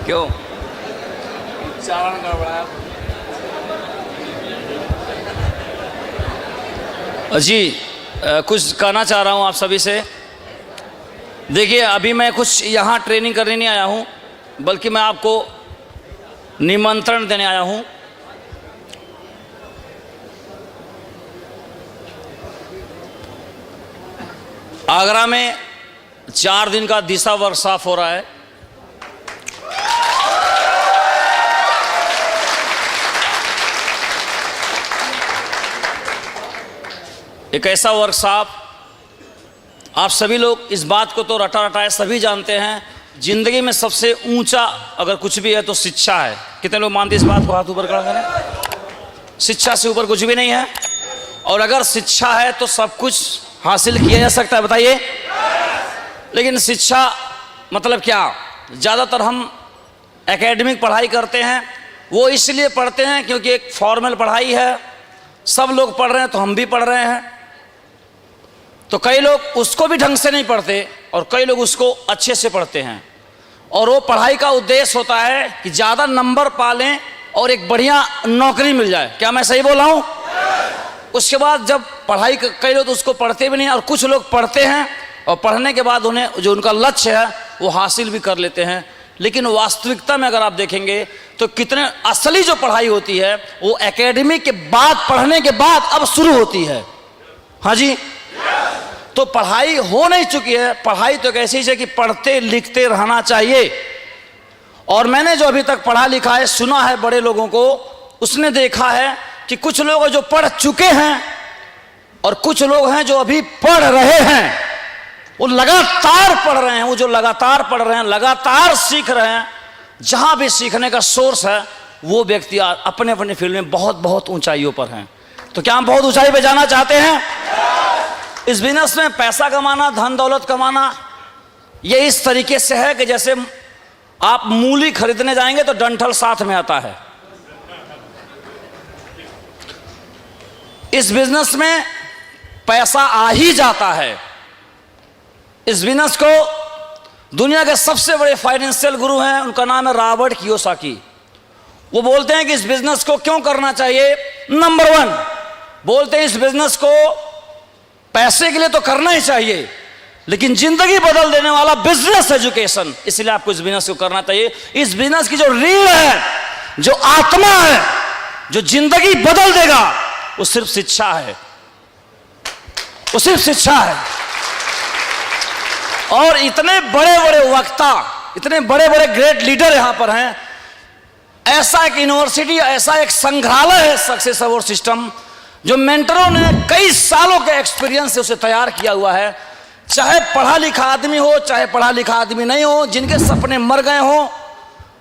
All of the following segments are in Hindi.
क्यों उच्चारण गड़बड़ाया? जी कुछ कहना चाह रहा हूँ आप सभी से। देखिए, अभी मैं कुछ यहाँ ट्रेनिंग करने नहीं आया हूँ, बल्कि मैं आपको निमंत्रण देने आया हूँ। आगरा में 4 दिन का दिशा वर्कशॉप हो रहा है। एक ऐसा वर्कशॉप, आप सभी लोग इस बात को तो रटा रटाए सभी जानते हैं, जिंदगी में सबसे ऊंचा अगर कुछ भी है तो शिक्षा है। कितने लोग मानते इस बात को? हाथ ऊपर खड़ा करें। शिक्षा से ऊपर कुछ भी नहीं है, और अगर शिक्षा है तो सब कुछ हासिल किया जा सकता है। बताइए, लेकिन शिक्षा मतलब क्या? ज़्यादातर हम एकेडमिक पढ़ाई करते हैं, वो इसलिए पढ़ते हैं क्योंकि एक फॉर्मल पढ़ाई है, सब लोग पढ़ रहे हैं तो हम भी पढ़ रहे हैं। तो कई लोग उसको भी ढंग से नहीं पढ़ते और कई लोग उसको अच्छे से पढ़ते हैं, और वो पढ़ाई का उद्देश्य होता है कि ज़्यादा नंबर पा लें और एक बढ़िया नौकरी मिल जाए। क्या मैं सही बोल रहा हूँ? उसके बाद जब पढ़ाई, कई लोग तो उसको पढ़ते भी नहीं, और कुछ लोग पढ़ते हैं और पढ़ने के बाद उन्हें जो उनका लक्ष्य है वो हासिल भी कर लेते हैं। लेकिन वास्तविकता में अगर आप देखेंगे तो कितने असली जो पढ़ाई होती है वो एकेडमी के बाद, पढ़ने के बाद अब शुरू होती है। हाँ जी, तो पढ़ाई हो नहीं चुकी है। पढ़ाई तो एक ऐसी चीज है कि पढ़ते लिखते रहना चाहिए। और मैंने जो अभी तक पढ़ा लिखा है, सुना है बड़े लोगों को, उसने देखा है कि कुछ लोग जो पढ़ चुके हैं और कुछ लोग हैं जो अभी पढ़ रहे हैं। वो लगातार पढ़ रहे हैं, वो जो लगातार पढ़ रहे हैं, लगातार सीख रहे हैं, जहां भी सीखने का सोर्स है वो व्यक्ति अपने अपने फील्ड में बहुत बहुत ऊंचाइयों पर हैं। तो क्या हम बहुत ऊंचाई पे जाना चाहते हैं? इस बिजनेस में पैसा कमाना, धन दौलत कमाना, ये इस तरीके से है कि जैसे आप मूली खरीदने जाएंगे तो डंठल साथ में आता है। इस बिजनेस में पैसा आ ही जाता है। इस बिजनेस को दुनिया के सबसे बड़े फाइनेंशियल गुरु हैं, उनका नाम है रॉबर्ट कियोसाकी। वो बोलते हैं कि इस बिजनेस को क्यों करना चाहिए। नंबर 1 बोलते हैं, इस बिजनेस को पैसे के लिए तो करना ही चाहिए, लेकिन जिंदगी बदल देने वाला बिजनेस एजुकेशन, इसलिए आपको इस बिजनेस को करना चाहिए। इस बिजनेस की जो रीढ़ है, जो आत्मा है, जो जिंदगी बदल देगा, वो सिर्फ शिक्षा है। वो सिर्फ शिक्षा है। और इतने बड़े बड़े वक्ता, इतने बड़े बड़े ग्रेट लीडर यहां पर हैं। ऐसा एक यूनिवर्सिटी, ऐसा एक संग्रहालय है सक्सेस अवार्ड सिस्टम, जो मेंटरों ने कई सालों के एक्सपीरियंस से उसे तैयार किया हुआ है। चाहे पढ़ा लिखा आदमी हो, चाहे पढ़ा लिखा आदमी नहीं हो, जिनके सपने मर गए हों,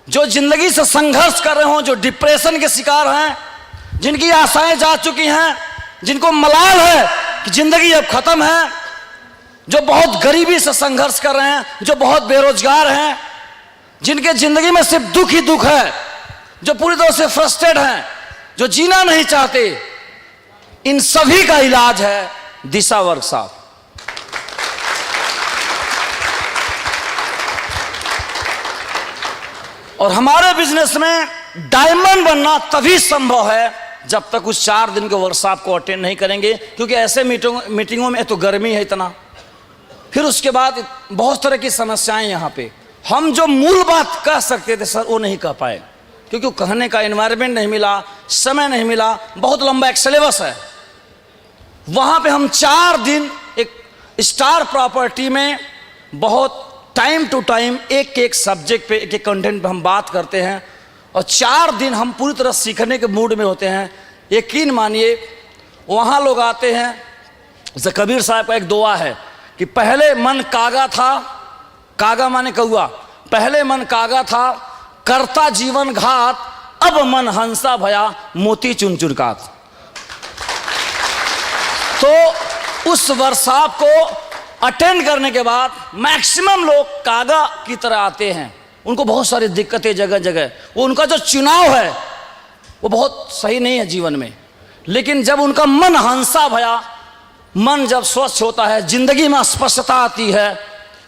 जो जिंदगी से संघर्ष कर रहे हों, जो डिप्रेशन के शिकार हैं, जिनकी आशाएं जा चुकी हैं, जिनको मलाल है कि जिंदगी अब खत्म है, जो बहुत गरीबी से संघर्ष कर रहे हैं, जो बहुत बेरोजगार हैं, जिनके जिंदगी में सिर्फ दुख ही दुख है, जो पूरी तरह से फ्रस्ट्रेट हैं, जो जीना नहीं चाहते, इन सभी का इलाज है दिशा वर्कशॉप। और हमारे बिजनेस में डायमंड बनना तभी संभव है जब तक उस 4 दिन के वर्कशॉप को अटेंड नहीं करेंगे, क्योंकि ऐसे मीटिंगों में तो गर्मी है इतना, फिर उसके बाद बहुत तरह की समस्याएं। यहाँ पे हम जो मूल बात कह सकते थे सर, वो नहीं कह पाए, क्योंकि कहने का एनवायरनमेंट नहीं मिला, समय नहीं मिला, बहुत लंबा एक सिलेबस है। वहाँ पे हम 4 दिन एक स्टार प्रॉपर्टी में बहुत टाइम टू टाइम एक एक सब्जेक्ट पे, एक एक कंटेंट पे हम बात करते हैं, और 4 दिन हम पूरी तरह सीखने के मूड में होते हैं। यकीन मानिए, वहाँ लोग आते हैं, जैसे कबीर साहब का एक दुआ है कि पहले मन कागा था, कागा माने कौआ, पहले मन कागा था करता जीवन घात, अब मन हंसा भया मोती चुन चुरकात। तो उस वर्कशॉप को अटेंड करने के बाद मैक्सिमम लोग कागा की तरह आते हैं। उनको बहुत सारी दिक्कतें जगह जगह, वो उनका जो चुनाव है वो बहुत सही नहीं है जीवन में, लेकिन जब उनका मन हंसा भया, मन जब स्वच्छ होता है, जिंदगी में स्पष्टता आती है,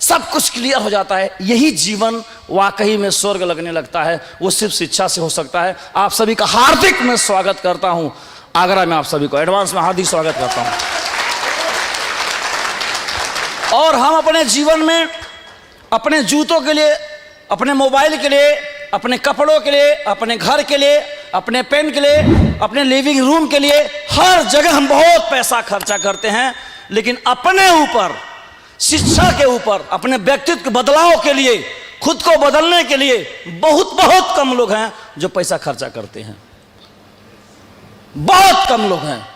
सब कुछ क्लियर हो जाता है। यही जीवन वाकई में स्वर्ग लगने लगता है। वो सिर्फ शिक्षा से हो सकता है। आप सभी का हार्दिक मैं स्वागत करता हूं आगरा में। आप सभी को एडवांस में हार्दिक स्वागत करता हूं। और हम अपने जीवन में अपने जूतों के लिए, अपने मोबाइल के लिए, अपने कपड़ों के लिए, अपने घर के लिए, अपने पेन के लिए, अपने लिविंग रूम के लिए, हर जगह हम बहुत पैसा खर्चा करते हैं। लेकिन अपने ऊपर, शिक्षा के ऊपर, अपने व्यक्तित्व के बदलाव के लिए, खुद को बदलने के लिए बहुत बहुत कम लोग हैं जो पैसा खर्चा करते हैं। बहुत कम लोग हैं।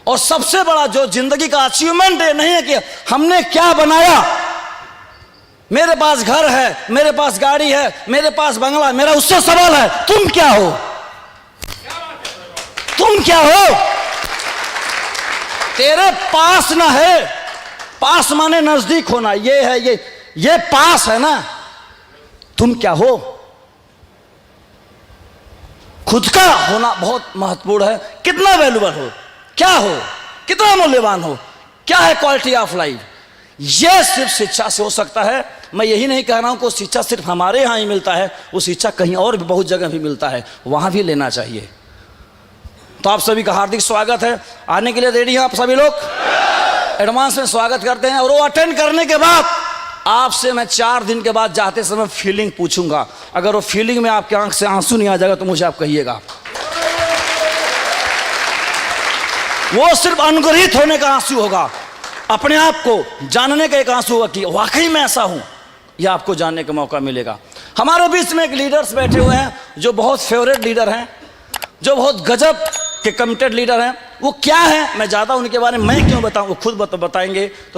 और सबसे बड़ा जो जिंदगी का अचीवमेंट है नहीं है कि हमने क्या बनाया, मेरे पास घर है, मेरे पास गाड़ी है, मेरे पास बंगला, मेरा उससे सवाल है तुम क्या हो? तुम क्या हो? तेरे पास ना है, पास माने नजदीक होना, ये है, ये पास है ना। तुम क्या हो? खुद का होना बहुत महत्वपूर्ण है। कितना वैल्यूबल हो, क्या हो, कितना मूल्यवान हो, क्या है क्वालिटी ऑफ लाइफ, यह सिर्फ शिक्षा से हो सकता है। मैं यही नहीं कह रहा हूं कि शिक्षा सिर्फ हमारे यहां ही मिलता है, वो शिक्षा कहीं और भी बहुत जगह भी मिलता है, वहां भी लेना चाहिए। तो आप सभी का हार्दिक स्वागत है। आने के लिए रेडी हैं आप सभी लोग? एडवांस में स्वागत करते हैं। और वो अटेंड करने के बाद आपसे मैं 4 दिन के बाद जाते समय फीलिंग पूछूंगा। अगर वो फीलिंग में आपके आंख से आंसू नहीं आ जाएगा तो मुझे आप कहिएगा। वो सिर्फ अनुग्रहित होने का आंसू होगा, अपने आप को जानने का एक आंसू होगा कि वाकई में ऐसा हूं। यह आपको जानने का मौका मिलेगा। हमारे बीच में एक लीडर्स बैठे हुए हैं जो बहुत फेवरेट लीडर हैं, जो बहुत गजब के कमिटेड लीडर हैं। वो क्या है, मैं ज़्यादा उनके बारे में मैं क्यों बताऊं, वो खुद बताएंगे। तो